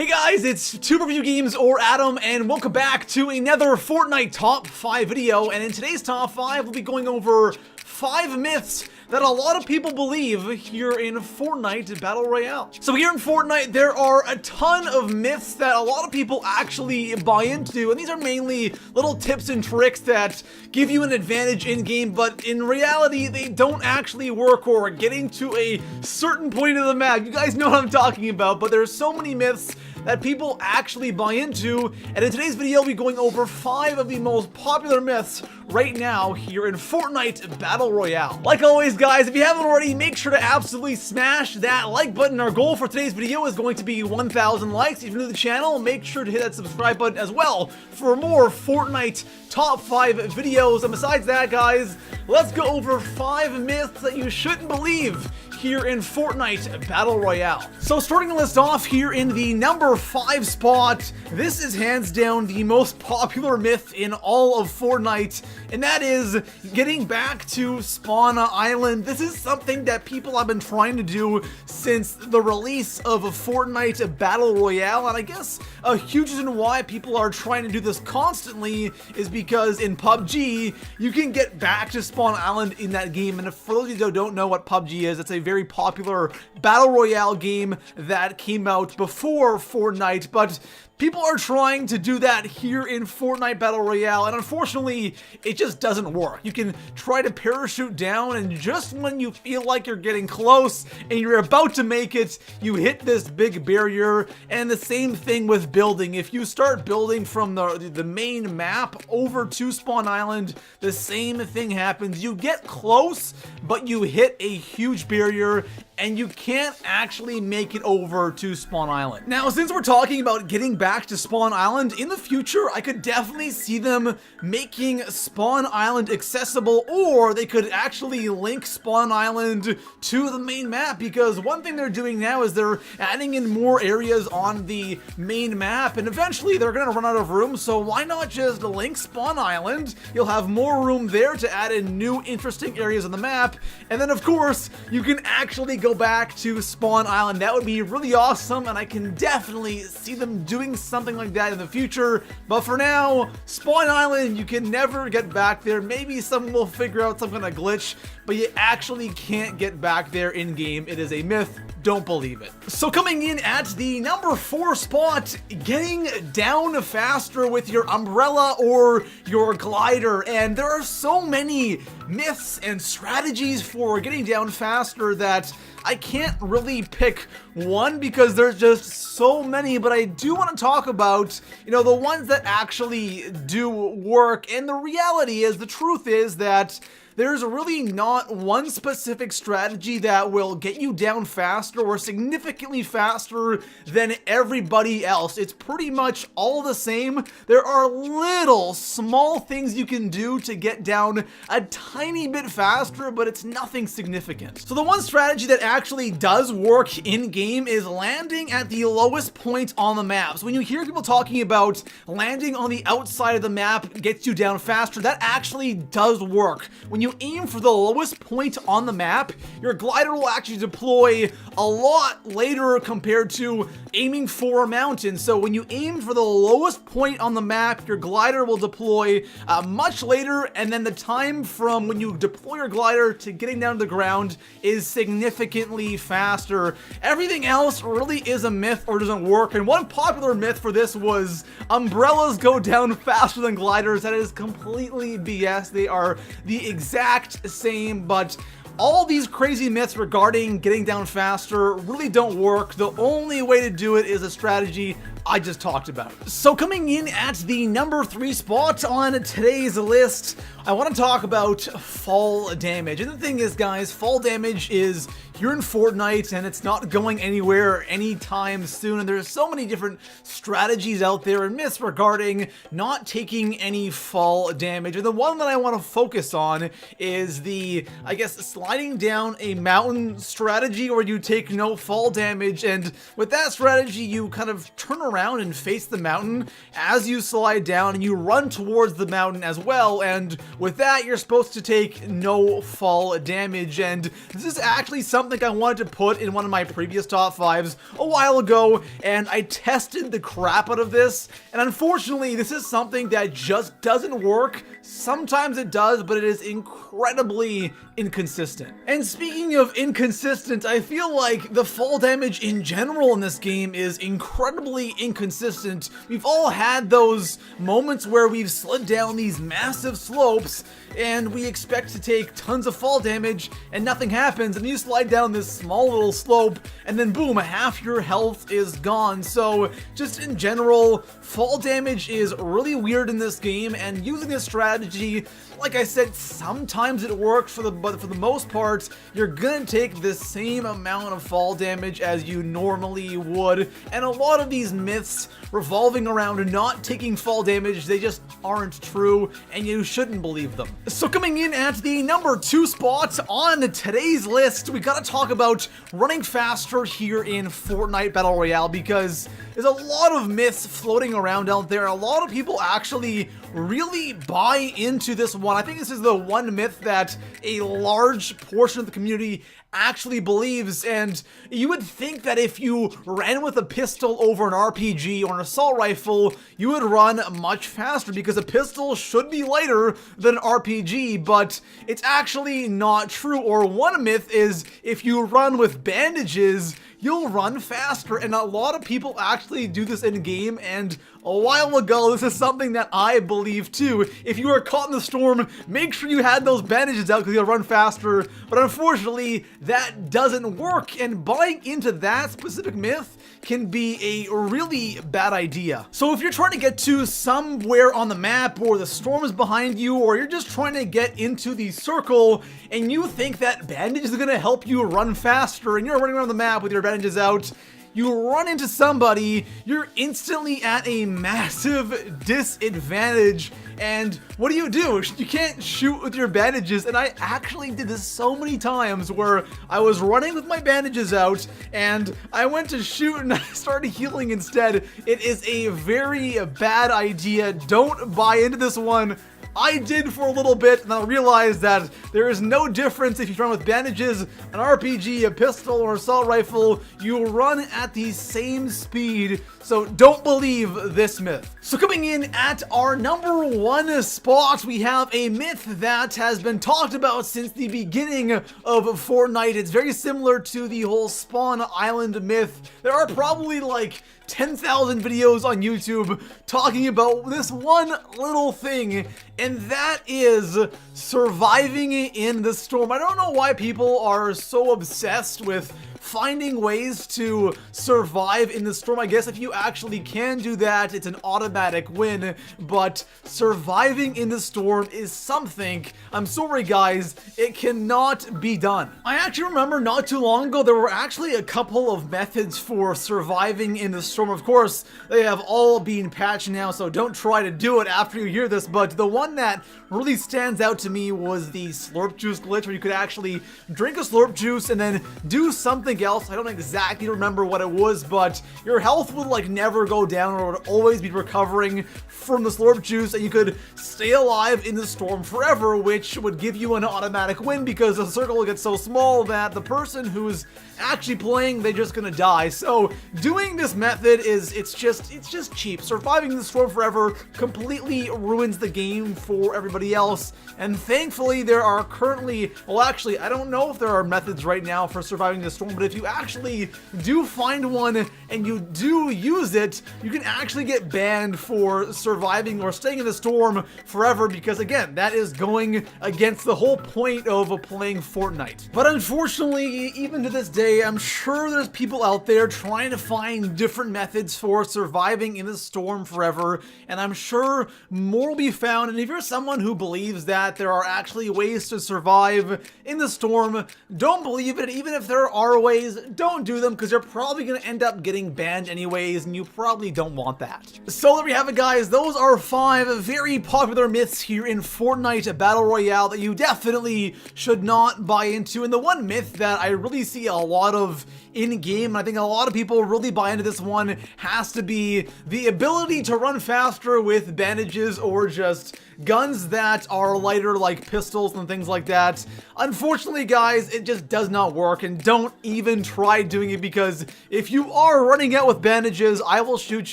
Hey guys, it's Tuber Review Games or Adam, and welcome back to another Fortnite Top 5 video. And in today's Top 5, we'll be going over 5 myths that a lot of people believe here in Fortnite Battle Royale. So here in Fortnite, there are a ton of myths that a lot of people actually buy into, and these are mainly little tips and tricks that give you an advantage in-game, but in reality, they don't actually work or getting to a certain point of the map. You guys know what I'm talking about, but there's so many myths that people actually buy into, and in today's video, we'll be going over 5 of the most popular myths right now here in Fortnite Battle Royale. Like always, guys, if you haven't already, make sure to absolutely smash that like button. Our goal for today's video is going to be 1,000 likes. If you're new to the channel, make sure to hit that subscribe button as well for more Fortnite Top 5 videos. And besides that, guys, let's go over 5 myths that you shouldn't believe here in Fortnite Battle Royale. So starting the list off here in the number 5 spot, this is hands down the most popular myth in all of Fortnite, and that is getting back to Spawn Island. This is something that people have been trying to do since the release of Fortnite Battle Royale, and I guess a huge reason why people are trying to do this constantly is because in PUBG, you can get back to Spawn Island in that game, and for those of you who don't know what PUBG is, it's a very popular Battle Royale game that came out before Fortnite, but people are trying to do that here in Fortnite Battle Royale, and unfortunately, it just doesn't work. You can try to parachute down, and just when you feel like you're getting close and you're about to make it, you hit this big barrier. And the same thing with building. If you start building from the main map over to Spawn Island, the same thing happens. You get close, but you hit a huge barrier, and you can't actually make it over to Spawn Island. Now, since we're talking about getting back to Spawn Island, in the future, I could definitely see them making Spawn Island accessible, or they could actually link Spawn Island to the main map, because one thing they're doing now is they're adding in more areas on the main map, and eventually they're gonna run out of room, so why not just link Spawn Island? You'll have more room there to add in new interesting areas on the map, and then of course, you can actually go back to Spawn Island. That would be really awesome, and I can definitely see them doing something like that in the future. But for now, Spawn Island, you can never get back there. Maybe someone will figure out some kind of glitch, but you actually can't get back there in game. It is a myth. Don't believe it. So coming in at the number 4 spot, getting down faster with your umbrella or your glider. And there are so many myths and strategies for getting down faster that I can't really pick one because there's just so many, but I do want to talk about, the ones that actually do work. And the reality is, the truth is that there's really not one specific strategy that will get you down faster or significantly faster than everybody else. It's pretty much all the same. There are little small things you can do to get down a tiny bit faster, but it's nothing significant. So the one strategy that actually does work in-game is landing at the lowest point on the map. So when you hear people talking about landing on the outside of the map gets you down faster, that actually does work. When you aim for the lowest point on the map, your glider will actually deploy a lot later compared to aiming for a mountain. So when you aim for the lowest point on the map, your glider will deploy much later, and then the time from when you deploy your glider to getting down to the ground is significantly faster. Everything else really is a myth or doesn't work, and one popular myth for this was umbrellas go down faster than gliders. That is completely BS. They are the exact same, but all these crazy myths regarding getting down faster really don't work. The only way to do it is a strategy I just talked about. So coming in at the number 3 spot on today's list, I want to talk about fall damage. And the thing is, guys, fall damage is here in Fortnite, and it's not going anywhere anytime soon. And there's so many different strategies out there and myths regarding not taking any fall damage. And the one that I want to focus on is the, I guess, sliding down a mountain strategy where you take no fall damage. And with that strategy, you kind of turn around and face the mountain as you slide down, and you run towards the mountain as well, and with that you're supposed to take no fall damage. And this is actually something I wanted to put in one of my previous top 5s a while ago, and I tested the crap out of this, and unfortunately this is something that just doesn't work. Sometimes it does, but it is incredibly inconsistent. And speaking of inconsistent, I feel like the fall damage in general in this game is incredibly inconsistent. We've all had those moments where we've slid down these massive slopes and we expect to take tons of fall damage and nothing happens, and you slide down this small little slope and then boom, half your health is gone. So just in general, fall damage is really weird in this game, and using this strategy, like I said, sometimes it works, but for the most part, you're gonna take the same amount of fall damage as you normally would. And a lot of these myths revolving around not taking fall damage, they just aren't true, and you shouldn't believe them. So coming in at the number 2 spot on today's list, we gotta talk about running faster here in Fortnite Battle Royale, because there's a lot of myths floating around out there. A lot of people actually really buy into this one. I think this is the one myth that a large portion of the community actually believes, and you would think that if you ran with a pistol over an RPG or an assault rifle, you would run much faster because a pistol should be lighter than an RPG, but it's actually not true. Or one myth is if you run with bandages, you'll run faster, and a lot of people actually do this in game, and a while ago, this is something that I believe too. If you are caught in the storm, make sure you had those bandages out because you'll run faster, but unfortunately, that doesn't work, and buying into that specific myth can be a really bad idea. So if you're trying to get to somewhere on the map, or the storm is behind you, or you're just trying to get into the circle, and you think that bandages are gonna help you run faster, and you're running around the map with your bandages out, you run into somebody, you're instantly at a massive disadvantage. And what do? You can't shoot with your bandages, and I actually did this so many times where I was running with my bandages out, and I went to shoot and I started healing instead. It is a very bad idea. Don't buy into this one. I did for a little bit, and I realized that there is no difference if you run with bandages, an RPG, a pistol, or assault rifle. You run at the same speed, so don't believe this myth. So coming in at our number 1 spot, we have a myth that has been talked about since the beginning of Fortnite. It's very similar to the whole Spawn Island myth. There are probably like 10,000 videos on YouTube talking about this one little thing, and that is surviving in the storm. I don't know why people are so obsessed with finding ways to survive in the storm. I guess if you actually can do that, it's an automatic win, but surviving in the storm is something, I'm sorry guys, it cannot be done. I actually remember not too long ago there were actually a couple of methods for surviving in the storm. Of course, they have all been patched now, so don't try to do it after you hear this, but the one that really stands out to me was the slurp juice glitch, where you could actually drink a slurp juice and then do something else. I don't exactly remember what it was, but your health would like never go down, or would always be recovering from the slurp juice, and you could stay alive in the storm forever, which would give you an automatic win because the circle will get so small that the person who's actually playing, they're just gonna die. So doing this method it's just cheap. Surviving the storm forever completely ruins the game for everybody else, and thankfully there are currently, well actually I don't know if there are methods right now for surviving the storm, but if you actually do find one and you do use it, you can actually get banned for surviving or staying in the storm forever, because again, that is going against the whole point of playing Fortnite. But unfortunately, even to this day, I'm sure there's people out there trying to find different methods for surviving in the storm forever, and I'm sure more will be found. And if you're someone who believes that there are actually ways to survive in the storm, don't believe it. Even if there are ways, don't do them, because you're probably going to end up getting banned anyways, and you probably don't want that. So there we have it, guys. Those are 5 very popular myths here in Fortnite Battle Royale that you definitely should not buy into. And the one myth that I really see a lot of in-game, and I think a lot of people really buy into this one, has to be the ability to run faster with bandages or just guns that are lighter, like pistols and things like that. Unfortunately, guys, it just does not work, and don't even try doing it, because if you are running out with bandages, I will shoot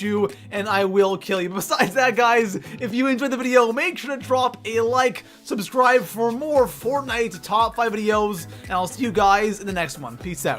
you and I will kill you. But besides that, guys, if you enjoyed the video, make sure to drop a like, subscribe for more Fortnite top 5 videos, and I'll see you guys in the next one. Peace out.